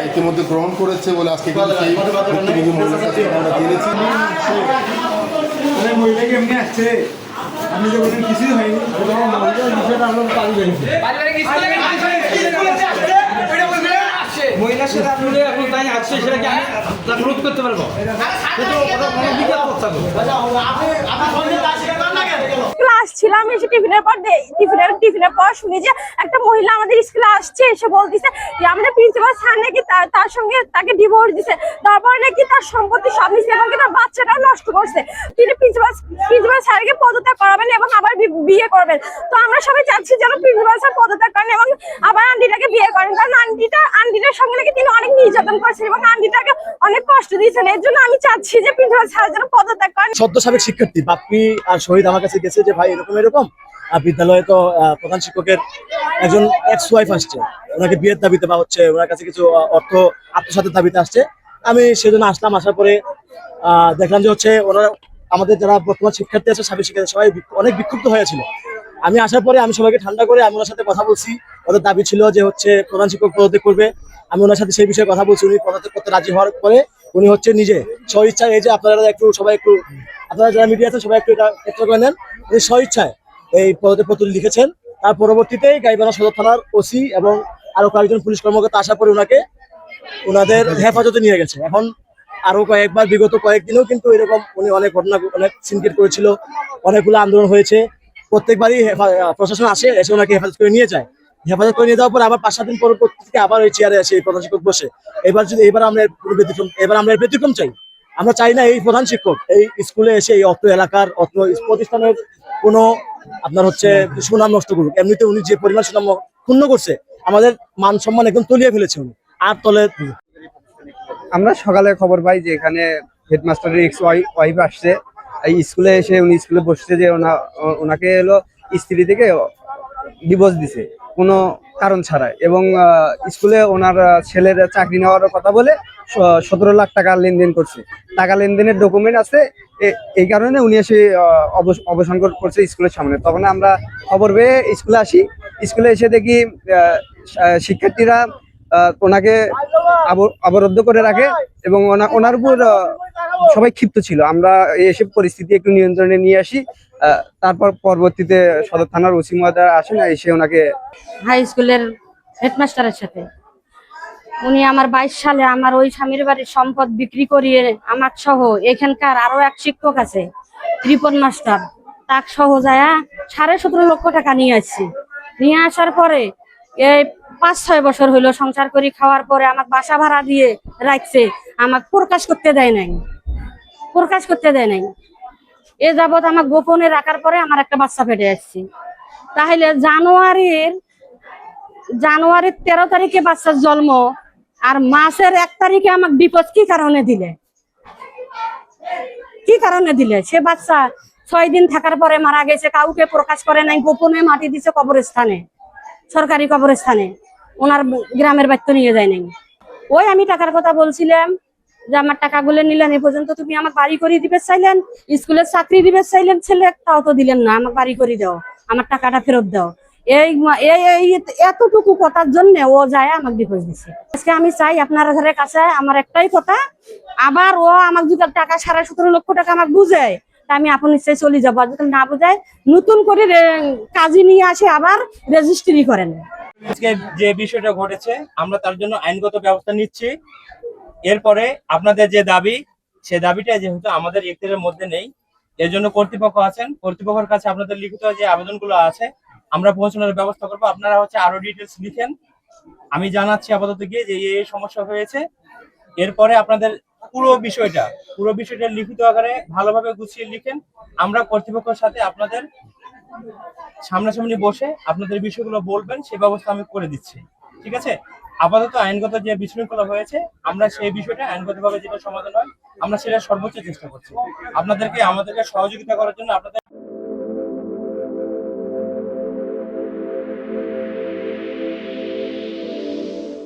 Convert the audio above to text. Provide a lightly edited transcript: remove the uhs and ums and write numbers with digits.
ইতিমধ্যে গ্রহণ করেছে বলে আজকে মহিলাকে এমনি আসছে আমি যে বলেন কিছুই হয়নি মহিলার সাথে আপনি এখন তাই আসছে সেটা কি আমি রোধ করতে পারবো? ক্লাস ছিলাম এসে টিফিনের পর শুনি যে একটা মহিলা আমাদের স্কুলে আসছে, এসে বলতেছে যে আমাদের প্রিন্সিপাল স্যার নাকি তার সঙ্গে তাকে ডিভোর্স দিছে, তারপরে নাকি তার সম্পত্তি সব নিচ্ছে এবং তার বাচ্চাটাও নষ্ট করছে। তিনি প্রিন্সিপাল স্যারকে পদত্যাগ করাবেন এবং আবার বিয়ে করবেন। তো আমরা সবাই চাচ্ছি যেন প্রিন্সিপাল স্যার পদত্যাগ করেন এবং আবার আন্টিটাকে বিয়ে করেন, কারণ আন্টিটার সঙ্গে নাকি তিনি অনেক নির্যাতন করছেন এবং আন্টিটাকে অনেক কষ্ট দিয়েছেন। এর জন্য আমি চাচ্ছি যে প্রিন্সিপাল স্যার যেন পদত্যাগ করেন। সদ্য সাবেক শিক্ষার্থী বাপ্পি আর শহীদ আমার কাছে গেছে যে ভাই এরকম বিদ্যালয়ে তো প্রধান শিক্ষকের একজন এক্স ওয়াইফ আসছে, ওনাকে বিয়ের দাবিতে বা হচ্ছে ওনার কাছে কিছু অর্থ আত্মসাতের দাবিতে আসছে। আমি সেজন্য আসলাম, আসার পরে দেখলাম যে হচ্ছে ওনারা আমাদের যারা বর্তমান শিক্ষার্থী আছে সাবেক শিক্ষার্থী সবাই অনেক বিক্ষুব্ধ হয়েছিল। আমি আসার পরে আমি সবাইকে ঠান্ডা করে আমি ওনার সাথে কথা বলছি। ওদের দাবি ছিল যে হচ্ছে প্রধান শিক্ষক পদত্যাগ করবে, আমি ওনার সাথে সেই বিষয়ে কথা বলছি। উনি পদত্যাগ করতে রাজি হওয়ার পরে উনি হচ্ছে নিজে স্বইচ্ছায়, এই যে আপনারা আপনারা যারা মিডিয়া আছেন সবাই একটু এটা ক্ষেত্র করে নেন, উনি স্বইচ্ছায় এই পদত্যাগ পত্র লিখেছেন। তার পরবর্তীতে গাইবান্ধা সদর থানার ওসি এবং আরো কয়েকজন পুলিশ কর্মকর্তা আসার পরে ওনাদের হেফাজতে নিয়ে গেছে। এখন আরো কয়েকবার বিগত কয়েকদিনও কিন্তু এরকম উনি অনেক ঘটনা অনেক সিনক্রেট করেছিল, অনেকগুলো আন্দোলন হয়েছে। প্রত্যেকবারই প্রশাসন আসে, এসে ওনাকে হেফাজত করে নিয়ে যায়। হেফাজত করে নিয়ে যাওয়ার পর আবার 5-7 দিন পরবর্তীতে আবার ওই চেয়ারে আসে প্রধান শিক্ষক বসে। এবার আমরা ব্যতিক্রম চাই। আমরা চাই না এই প্রধান শিক্ষক এই স্কুলে এসে এই অত্র এলাকার অত্র প্রতিষ্ঠানের কোনো আপনার হচ্ছে সুনাম নষ্ট করুক। এমনিতে উনি যে পরিমাণ সুনাম ক্ষুণ্ণ করছে, আমাদের মান সম্মান একদম তলিয়ে ফেলেছে উনি। আর তলে আমরা সকালে খবর পাই যে এখানে হেডমাস্টারের এক্স ওয়াইফ আসছে, এই স্কুলে এসে উনি স্কুলে বসছে যে ওনাকে এলো স্ত্রী থেকে ডিভোর্স দিছে কোনো কারণ ছাড়াই, এবং স্কুলে ওনার ছেলের চাকরি নেওয়ার কথা বলে 17 লাখ টাকা লেনদেন করছে। টাকা লেনদেনের ডকুমেন্ট আছে, এই কারণে উনি এসে অবসান করছে স্কুলের সামনে। তখন আমরা খবর পেয়ে স্কুলে আসি। স্কুলে এসে দেখি শিক্ষার্থীরা ওনাকে অবরুদ্ধ করে রাখে এবং ওনার উপর সবাই ক্ষিপ্ত ছিল। আমরা এসে পরিস্থিতি একটু নিয়ন্ত্রণে নিয়ে আসি। তারপর পরবর্তীতে সদর থানার ওসি মহোদয় আসেন, এসে ওনাকে হাই স্কুলের হেডমাস্টারের সাথে উনি আমার 22 সালে আমার ওই স্বামীর বাড়ির সম্পদ বিক্রি করিয়ে আমার সহ এখানকার আরো এক শিক্ষক আছে রিপন মাস্টার, তাক সহ যায় 17.5 লক্ষ টাকা নিয়ে আসছি। নিয়ে আসার পরে এই 5-6 বছর হইলো সংসার করি, খাওয়ার পরে আমার বাসা ভাড়া দিয়ে রাখছে, আমাকে প্রকাশ করতে দেয় নাই। এ যাবৎ আমার গোপনে রাখার পরে আমার একটা বাচ্চা পেটে আসছে। তাহলে জানুয়ারির 13 তারিখে বাচ্চার জন্ম, আর মাসের 1 তারিখে আমাকে বিপদ কি কারণে দিলে? সে বাচ্চা 6 দিন থাকার পরে মারা গেছে, কাউকে প্রকাশ করে নাই, গোপনে মাটি দিছে কবরস্থানে, সরকারি কবরস্থানে, ওনার গ্রামের বাড়িতে নিয়ে যায় নাই। ওই আমি টাকার কথা বলছিলাম যে আমার টাকাগুলো নিলেন, এ পর্যন্ত তুমি আমার বাড়ি করে দিবে চাইলেন, স্কুলের চাকরি দিবে চাইলেন, ছেলে তাও তো দিলেন না, আমার বাড়ি করে দাও, আমার টাকাটা ফেরত দাও। এতটুকু কথার জন্য ও যায় আমাকে ডিভোর্স দিছে। আজকে আমি চাই আপনাদের কাছে আমার একটাই কথা, আবার ও আমাকে যদি টাকা 17.5 লক্ষ টাকা আমাকে বুঝায়, আমি আপন নিশ্চয়ই চলে যাবো। আর যদি না বুঝায় নতুন করে কাজী নিয়ে আসে আবার রেজিস্ট্রি করেন। আজকে যে বিষয়টা ঘটেছে আমরা তার জন্য আইনগত ব্যবস্থা নিচ্ছি। এরপরে আপনাদের যে দাবি, সে দাবিটা যেহেতু আমাদের ইখতিয়ারের মধ্যে নেই, এর জন্য কর্তৃপক্ষ আছেন, কর্তৃপক্ষের কাছে আপনাদের লিখিত যে আবেদনগুলো আছে আমরা পৌঁছানোর ব্যবস্থা করবো। আপনারা হচ্ছে আরো ডিটেলস লিখেন, আমি জানাচ্ছি আপাতত গিয়ে যে এই সমস্যা হয়েছে। এরপরে আপনাদের পুরো বিষয়টা লিখিত আকারে ভালোভাবে গুছিয়ে লিখেন, আমরা কর্তৃপক্ষের সাথে আপনাদের সামনাসামনি বসে আপনাদের বিষয়গুলো বলবেন, সেই ব্যবস্থা আমি করে দিচ্ছি। ঠিক আছে? আপাতত আইনগত যে বিশৃঙ্খলা হয়েছে আমরা সেই বিষয়টা আইনগতভাবে যেটা সমাধান হয় আমরা সেটা সর্বোচ্চ চেষ্টা করছি। আমাদেরকে সহযোগিতা করার জন্য আপনাদের